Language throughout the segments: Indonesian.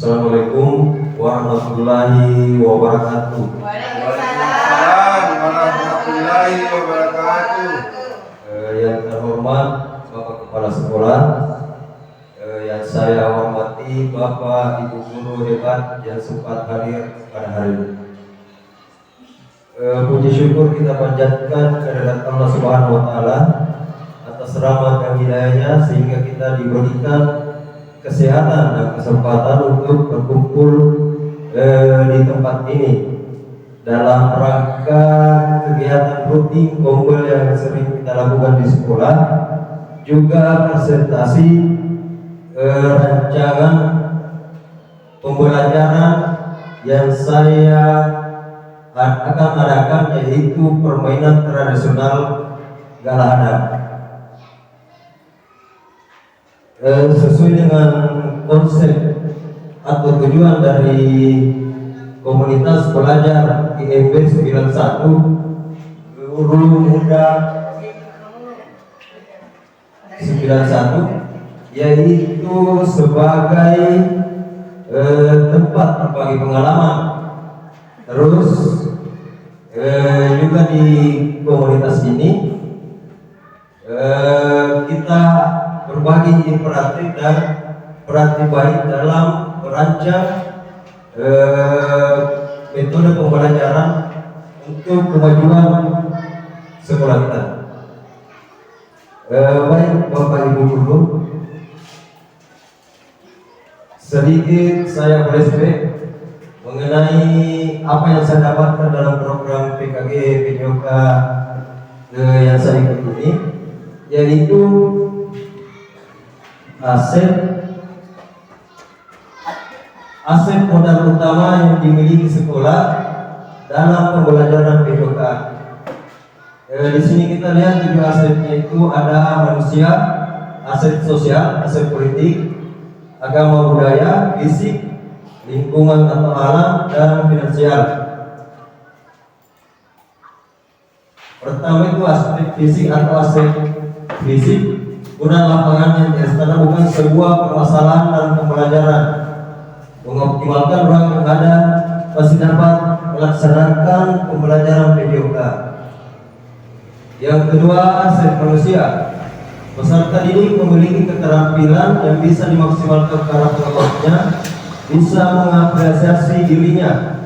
Assalamualaikum warahmatullahi wabarakatuh. Waalaikumsalam warahmatullahi wabarakatuh. Yang terhormat Bapak Kepala Sekolah, yang saya hormati Bapak Ibu guru hebat yang sempat hadir pada hari ini. Puji syukur kita panjatkan kehadirat Allah Subhanahu wa Ta'ala atas rahmat dan hidayahnya sehingga kita diberikan kesehatan dan kesempatan untuk berkumpul di tempat ini dalam rangka kegiatan rutin gombel yang sering kita lakukan di sekolah, juga presentasi rancangan pembelajaran yang saya akan adakan, yaitu permainan tradisional Galahada. Sesuai dengan konsep atau tujuan dari komunitas belajar IMB 91 Guru Muda 91, yaitu sebagai tempat berbagi pengalaman. Terus juga di komunitas ini kita berbagi inspiratif dan praktik baik dalam merancang metode pembelajaran untuk kemajuan sekolah kita. Baik Bapak Ibu guru, sedikit saya flashback mengenai apa yang saya dapatkan dalam program PKG PJOK yang saya ikuti, yaitu aset modal utama yang dimiliki sekolah dalam pembelajaran PJOK. Di sini kita lihat tujuh asetnya, itu ada manusia, aset sosial, aset politik, agama budaya, fisik, lingkungan atau alam, dan finansial. Pertama itu aspek fisik atau aset fisik, guna lapangan yang tersedia bukan sebuah permasalahan dalam pembelajaran. Mengoptimalkan ruang yang ada masih dapat melaksanakan pembelajaran PJOK. Yang kedua, aset manusia. Peserta didik memiliki keterampilan yang bisa dimaksimalkan karena pengetahuannya, bisa mengapresiasi dirinya.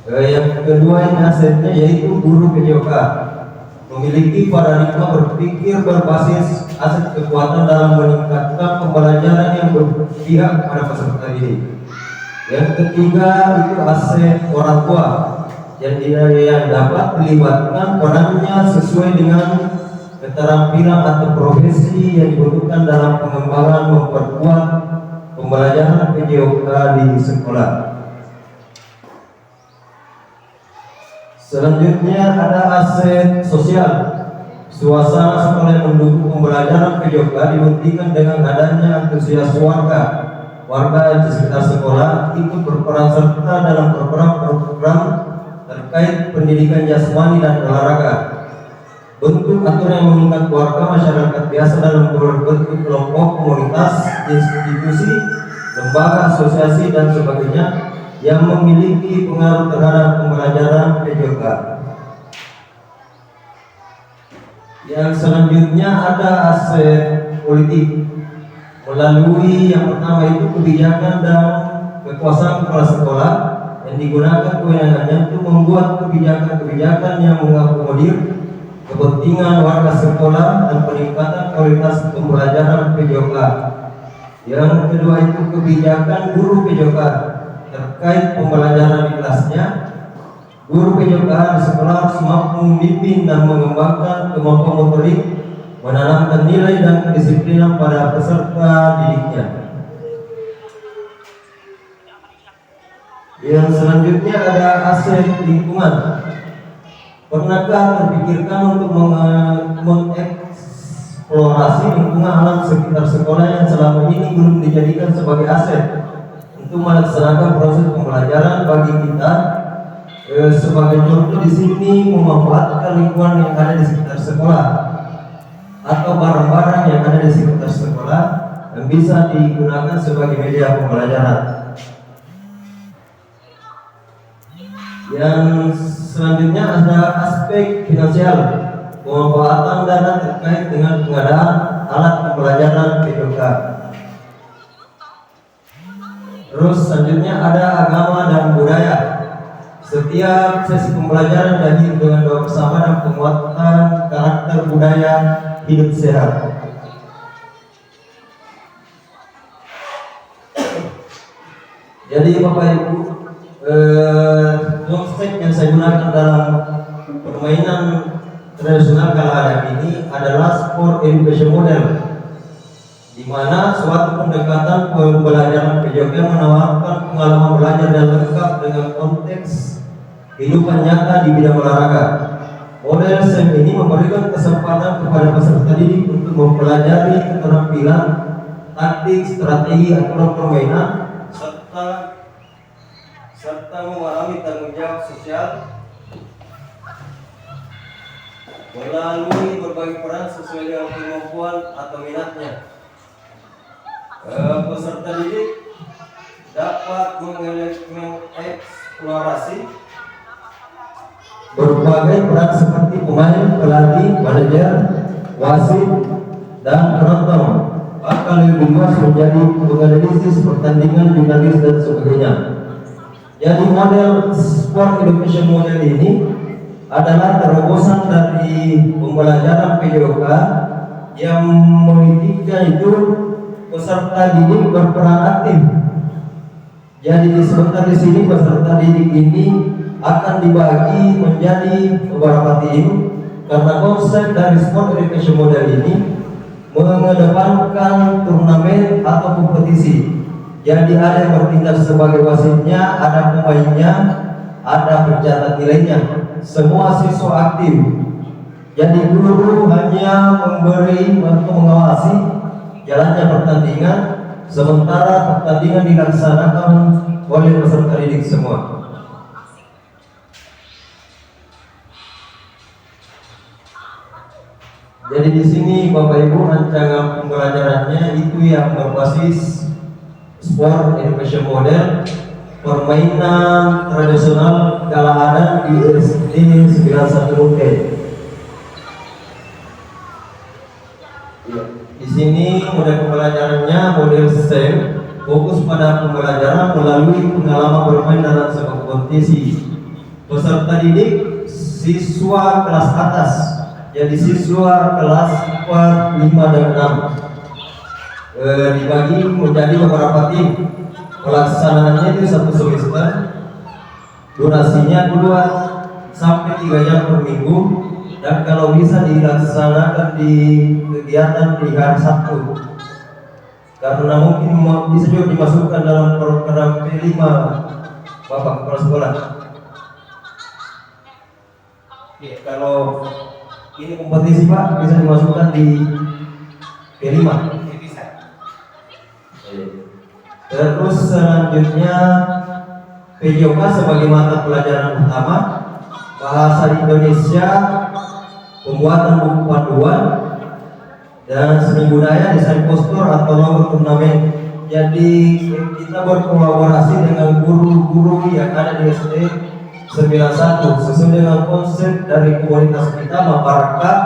Yang kedua ini asetnya, yaitu guru PJOK. Memiliki paradigma berpikir berbasis aset kekuatan dalam meningkatkan pembelajaran yang berpihak pada peserta didik. Yang ketiga itu aset orang tua yang dapat dilibatkan perannya sesuai dengan keterampilan atau profesi yang dibutuhkan dalam pengembangan memperkuat pembelajaran PJOK di sekolah. Selanjutnya ada aset sosial. Suasana sekolah yang mendukung pembelajaran PJOK dibuktikan dengan adanya antusias warga di sekitar sekolah ikut berperan serta dalam program-program terkait pendidikan jasmani dan olahraga. Bentuk aturan yang mengikat warga masyarakat biasa dalam berbentuk kelompok, komunitas, institusi, lembaga, asosiasi, dan sebagainya yang memiliki pengaruh terhadap pembelajaran PJOK. Yang selanjutnya ada aset politik. Melalui yang pertama itu kebijakan dan kekuasaan kepala sekolah yang digunakan kewenangannya untuk membuat kebijakan-kebijakan yang mengakomodir kepentingan warga sekolah dan peningkatan kualitas pembelajaran PJOK. Yang kedua itu kebijakan guru PJOK terkait pembelajaran di kelasnya. Guru PJOK di sekolah harus mampu memimpin dan mengembangkan kemampuan motorik, menanamkan nilai dan kedisiplinan pada peserta didiknya. Yang selanjutnya ada aset lingkungan. Pernahkah terpikirkan untuk mengeksplorasi lingkungan alam sekitar sekolah yang selama ini belum dijadikan sebagai aset untuk melaksanakan proses pembelajaran bagi kita? Sebagai contoh di sini memanfaatkan lingkungan yang ada di sekitar sekolah atau barang-barang yang ada di sekitar sekolah yang bisa digunakan sebagai media pembelajaran. Yang selanjutnya ada aspek finansial, pemanfaatan dana terkait dengan pengadaan alat pembelajaran PJOK. Terus selanjutnya ada agama dan budaya. Setiap sesi pembelajaran diakhiri dengan doa bersama dan penguatan karakter budaya hidup sehat. Jadi Bapak Ibu, konsep yang saya gunakan dalam permainan tradisional kala adat ini adalah sport education model, di mana suatu pendekatan pembelajaran PJOK menawarkan pengalaman belajar yang lengkap dengan konteks kehidupan nyata di bidang olahraga. Model SEM ini memberikan kesempatan kepada peserta didik untuk mempelajari keterampilan, taktik, strategi, aturan permainan, serta mengalami tanggung jawab sosial melalui berbagai peran sesuai dengan kemampuan atau minatnya. Peserta didik dapat mengeksplorasi berbagai peran seperti pemain, pelatih, manajer, wasit, dan penonton. Bahkan lebih luas menjadi penganalisis pertandingan, jurnalis, dan sebagainya. Jadi model sport education model ini adalah terobosan dari pembelajaran PJOK yang menginginkan itu peserta didik berperan aktif. Jadi sebentar di sini peserta didik ini akan dibagi menjadi beberapa tim, karena konsep dari sport education model ini mengedepankan turnamen atau kompetisi. Jadi ada yang bertindak sebagai wasitnya, ada pemainnya, ada pencatat nilainya. Semua siswa aktif. Jadi guru hanya memberi atau mengawasi jalannya pertandingan, sementara pertandingan dilaksanakan oleh peserta didik semua. Jadi di sini Bapak Ibu rancangan pembelajarannya itu yang berbasis sport education model, permainan tradisional kala adat di SD 91 T. Di sini model pembelajarannya model STEM, fokus pada pembelajaran melalui pengalaman bermain dalam sebuah kompetisi. Peserta didik siswa kelas atas, jadi siswa kelas 4, 5, dan 6. Dibagi menjadi beberapa tim. Pelaksanaannya itu 1 semester, durasinya 2 sampai 3 jam per minggu, dan kalau bisa dilaksanakan di kegiatan di hari Sabtu, karena mungkin bisa juga dimasukkan dalam program P5 Bapak Kepala Sekolah. Kalau ini kompetisi Pak, bisa dimasukkan di P5. Terus selanjutnya PJOK sebagai mata pelajaran utama, bahasa Indonesia, pembuatan buku panduan, dan seni budaya, desain poster atau logo turnamen. Jadi kita berkolaborasi dengan guru-guru yang ada di SD 91 sesuai dengan konsep dari komunitas kita, masyarakat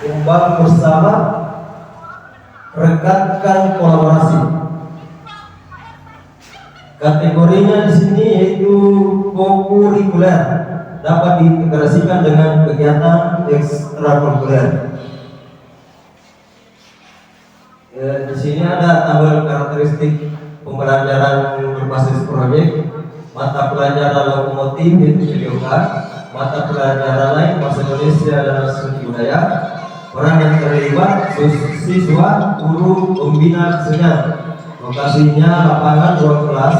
membangun bersama, rekatkan kolaborasi. Kategorinya di sini yaitu kokurikuler, dapat diintegrasikan dengan kegiatan ekstrakurikuler. Di sini ada tabel karakteristik pembelajaran berbasis proyek, mata pelajaran lokomotif yaitu PJOK, mata pelajaran lain bahasa Indonesia dan seni budaya. Orang yang terlibat siswa, guru, pembina kesenian. Lokasinya lapangan ruang kelas.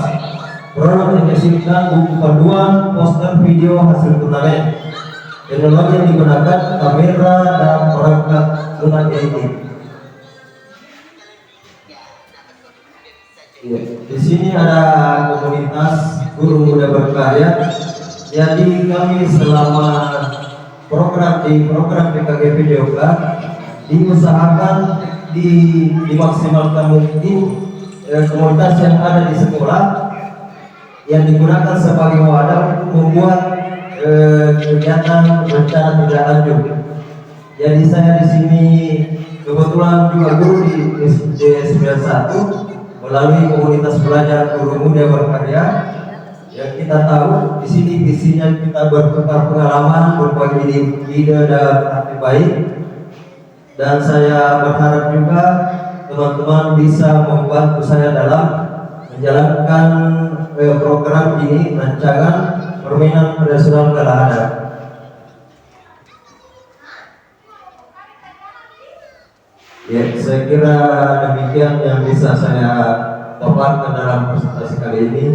Produk yang dihasilkan buku panduan, poster, video hasil turnamen. Teknologi yang digunakan kamera dan perangkat lunak editing. Di sini ada komunitas guru muda berkarya. Jadi kami selama program PKG PJOK diusahakan dimaksimalkan mungkin komunitas yang ada di sekolah yang digunakan sebagai wadah untuk membuat kegiatan rencana tidak lanjut. Jadi saya di sini kebetulan juga guru di SD 91 melalui komunitas belajar guru muda berkarya. Yang kita tahu di sini visinya kita bertukar pengalaman, berbagi ide dan praktik baik. Dan saya berharap juga teman-teman bisa membantu saya dalam menjalankan program ini, rancangan permainan tradisional Galahada. Ya, saya kira demikian yang bisa saya paparkan dalam presentasi kali ini.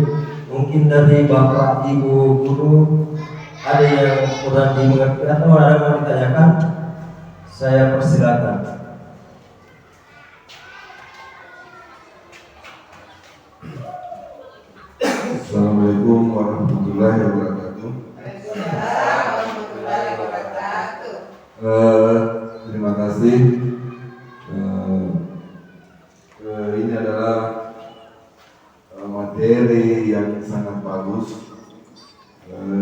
Mungkin dari Bapak Ibu guru ada yang kurang dimengerti atau ada yang mau ditanyakan, saya persilakan. Assalamualaikum warahmatullahi wabarakatuh. Terima kasih. Ini adalah materi yang sangat bagus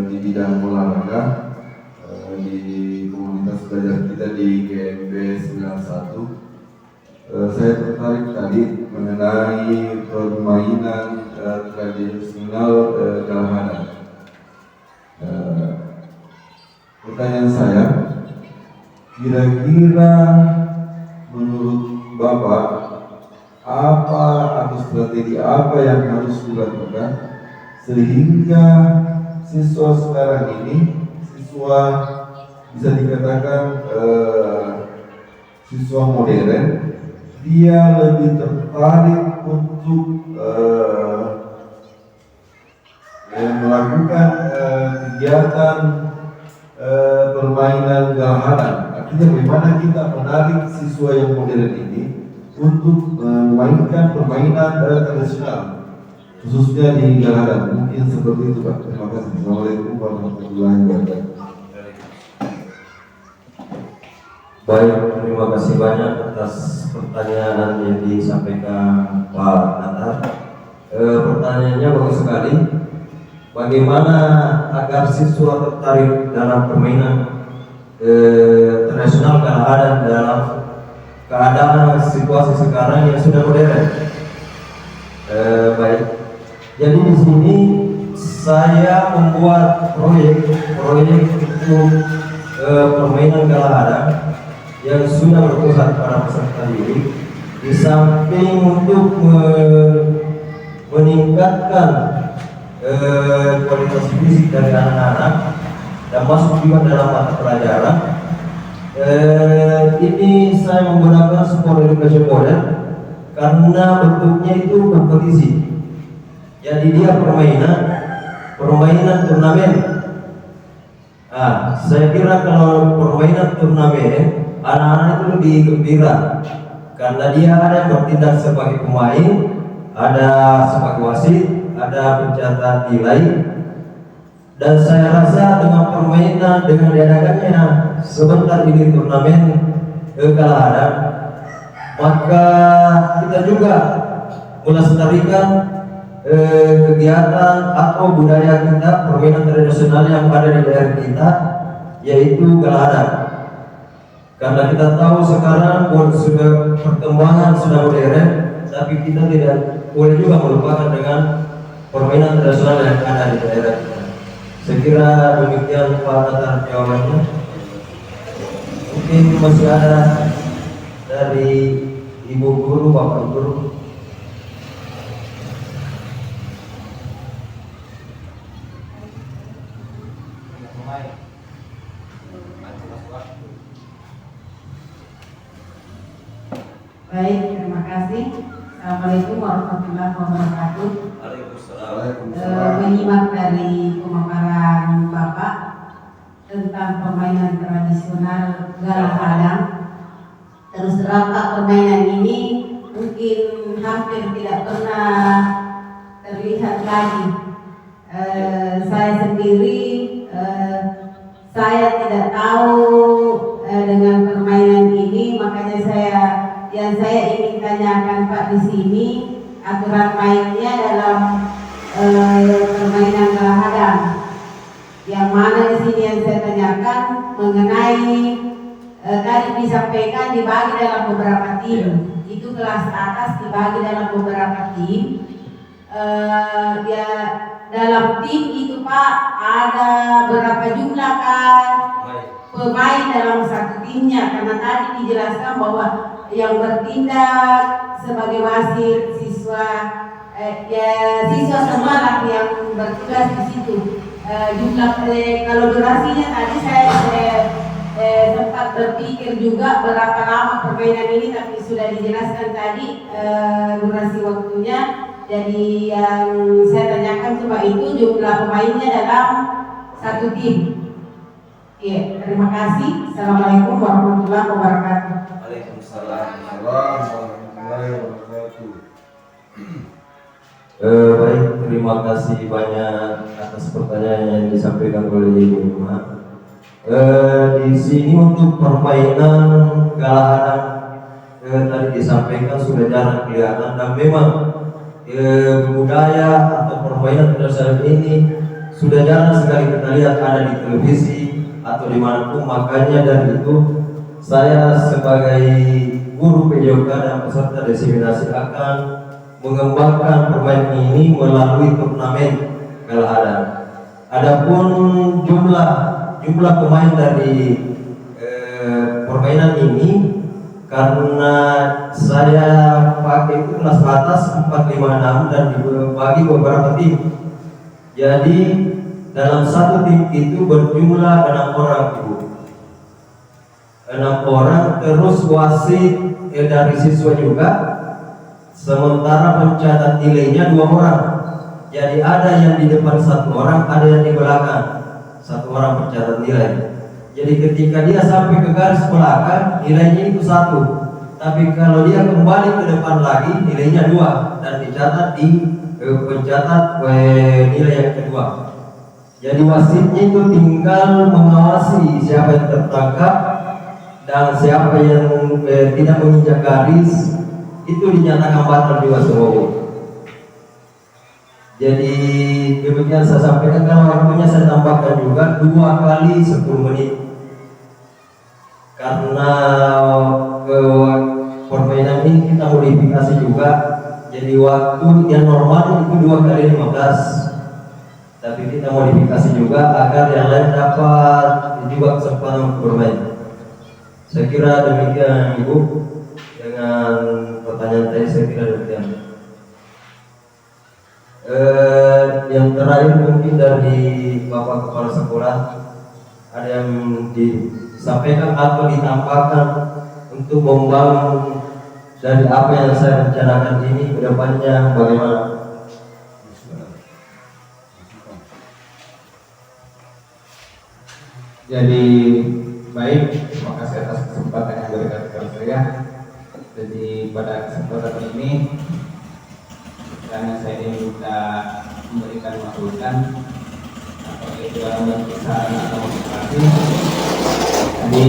di bidang olahraga di komunitas belajar kita di GMB 91. Saya tertarik tadi mengenai permainan tradisional Galahada. Pertanyaan saya, kira-kira menurut Bapak apa atau strategi apa yang harus dilakukan sehingga siswa sekarang ini, siswa bisa dikatakan siswa modern, dia lebih tertarik untuk melakukan kegiatan permainan Galahada. Artinya bagaimana kita menarik siswa yang modern ini untuk memainkan permainan tradisional, khususnya di Galahada. Mungkin seperti itu, Pak. Terima kasih. Assalamualaikum warahmatullahi wabarakatuh. Baik, terima kasih banyak atas pertanyaan yang disampaikan Pak Natar. Pertanyaannya bagus sekali. Bagaimana agar siswa tertarik dalam permainan tradisional Galahada dalam keadaan situasi sekarang yang sudah modern? Baik. Jadi di sini saya membuat proyek untuk permainan Galahada yang sudah berpusat pada peserta didik, di samping untuk meningkatkan kualitas fisik dari anak-anak dan masuk juga dalam mata pelajaran. Ini saya menggunakan sport education model karena bentuknya itu kompetisi. Jadi dia permainan turnamen. Saya kira kalau permainan turnamen, anak-anak itu lebih gembira karena dia ada bertindak sebagai pemain, ada sebagai wasit, ada pencatat nilai. Dan saya rasa dengan permainan, dengan diadakannya sebentar ini turnamen Galahada, maka kita juga melestarikan kegiatan atau budaya kita, permainan tradisional yang ada di daerah kita, yaitu Galahada. Karena kita tahu sekarang sudah perkembangan sudah modern, tapi kita tidak boleh juga melupakan dengan permainan tradisional yang ada di daerah kita. Saya kira demikian Pak Natar jawabannya. Mungkin masih ada dari Ibu Guru, Bapak Guru. Baik, terima kasih. Assalamualaikum warahmatullahi wabarakatuh. Menyimak dari pemaparan Bapak tentang permainan tradisional Galahada. Terus terang Pak, permainan ini mungkin hampir tidak pernah terlihat lagi. Saya sendiri saya tidak tahu dengan permainan ini, makanya yang saya ingin tanyakan Pak di sini aturan mainnya dalam permainan bola hadang. Yang mana di sini yang saya tanyakan mengenai tadi disampaikan dibagi dalam beberapa tim. Itu kelas atas dibagi dalam beberapa tim. Ya dalam tim itu Pak ada berapa jumlah kan pemain dalam satu timnya, karena tadi dijelaskan bahwa yang bertindak sebagai wasit siswa siswa semua lah yang bertugas di situ. Jumlah kalau durasinya tadi saya sempat berpikir juga berapa lama permainan ini, tapi sudah dijelaskan tadi durasi waktunya. Jadi yang saya tanyakan cuma itu jumlah pemainnya dalam satu tim. Iya, terima kasih. Assalamualaikum warahmatullahi wabarakatuh. Waalaikumsalam. Warahmatullahi wabarakatuh. Baik, terima kasih banyak atas pertanyaan yang disampaikan oleh Ibu Irma. Di sini untuk permainan galah hadang tadi disampaikan sudah jarang kelihatan, dan memang budaya atau permainan tradisional ini sudah jarang sekali kita lihat ada di televisi atau dimanapun. Makanya dari itu saya sebagai guru PJOK dan peserta diseminasi akan mengembangkan permainan ini melalui turnamen galah hadang. Adapun jumlah pemain dari permainan ini, karena saya pakai itu kelas atas 456 dan dibagi beberapa tim. Jadi dalam satu tim itu berjumlah 6 orang Ibu. 6 orang, terus wasit dari siswa juga. Sementara pencatat nilainya 2 orang. Jadi ada yang di depan 1 orang, ada yang di belakang 1 orang pencatat nilai. Jadi ketika dia sampai ke garis belakang, nilainya itu 1. Tapi kalau dia kembali ke depan lagi, nilainya 2 dan dicatat di pencatat nilai yang kedua. Jadi wasitnya itu tinggal mengawasi siapa yang tertangkap dan siapa yang tidak menginjak garis, itu dinyatakan batal juga semua. Jadi demikian saya sampaikan. Karena waktunya saya tambahkan juga 2 kali 10 menit. Karena permainan ini kita modifikasi juga. Jadi waktu yang normal itu 2 kali 15. Tapi kita modifikasi juga agar yang lain dapat juga kesempatan untuk bermain. Saya kira demikian Ibu. Dengan pertanyaan tadi saya kira demikian. Yang terakhir mungkin dari Bapak Kepala Sekolah, ada yang disampaikan atau ditambahkan untuk membangun dari apa yang saya rencanakan ini ke depannya bagaimana? Jadi baik, terima kasih atas kesempatan yang diberikan kepada saya. Jadi pada kesempatan ini karena saya diminta memberikan masukan atau itu dalam perusahaan atau motivasi. Jadi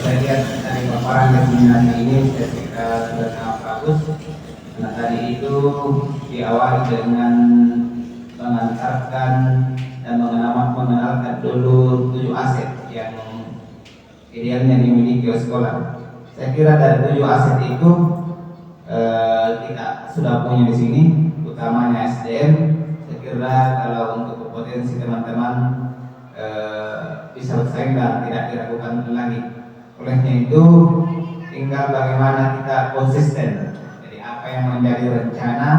saya lihat dari paparan yang ini saya kira sudah sangat bagus. Karena tadi itu diawali dengan mengantarkan dan mengenalkan dulu 7 aset yang idealnya dimiliki oleh sekolah. Saya kira dari 7 aset itu kita sudah punya di sini, utamanya SDM. Saya kira kalau untuk potensi teman-teman bisa bersaing dan tidak diragukan lagi. Olehnya itu tinggal bagaimana kita konsisten. Jadi apa yang menjadi rencana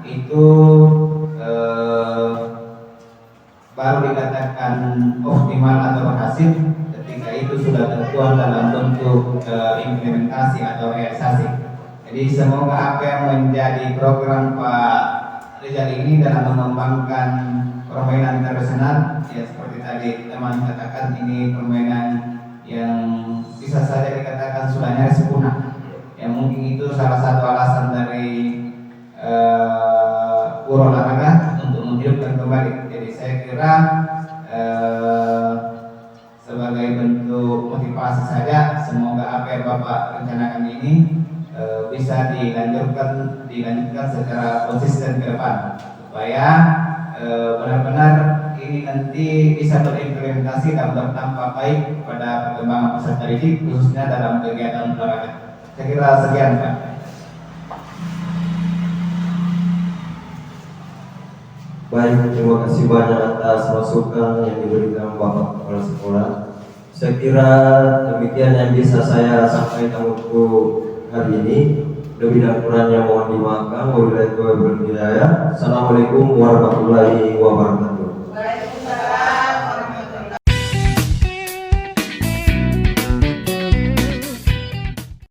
itu baru dikatakan optimal atau berhasil ketika itu sudah tertuang dalam bentuk implementasi atau realisasi. Jadi semoga apa yang menjadi program Pak Rizal ini dalam mengembangkan permainan tradisional, ya seperti tadi teman katakan, ini permainan yang bisa saja dikatakan sudah nyaris punah. Ya mungkin itu salah satu alasan dari guru olahraga untuk menghidupkan kembali. Jadi saya kira sebagai bentuk motivasi saja, semoga apa yang Bapak rencanakan ini bisa dilanjutkan secara konsisten ke depan supaya benar-benar ini nanti bisa berimplementasi dan berdampak baik pada perkembangan peserta didik khususnya dalam kegiatan olahraga. Saya kira sekian, Pak. Baik, terima kasih banyak atas masukan yang diberikan Bapak Kepala Sekolah. Saya kira demikian yang bisa saya sampaikan untuk hari ini. Lebih dan kurangnya mohon dimaafkan. Wabillahi taufiq wal hidayah. Assalamualaikum warahmatullahi wabarakatuh.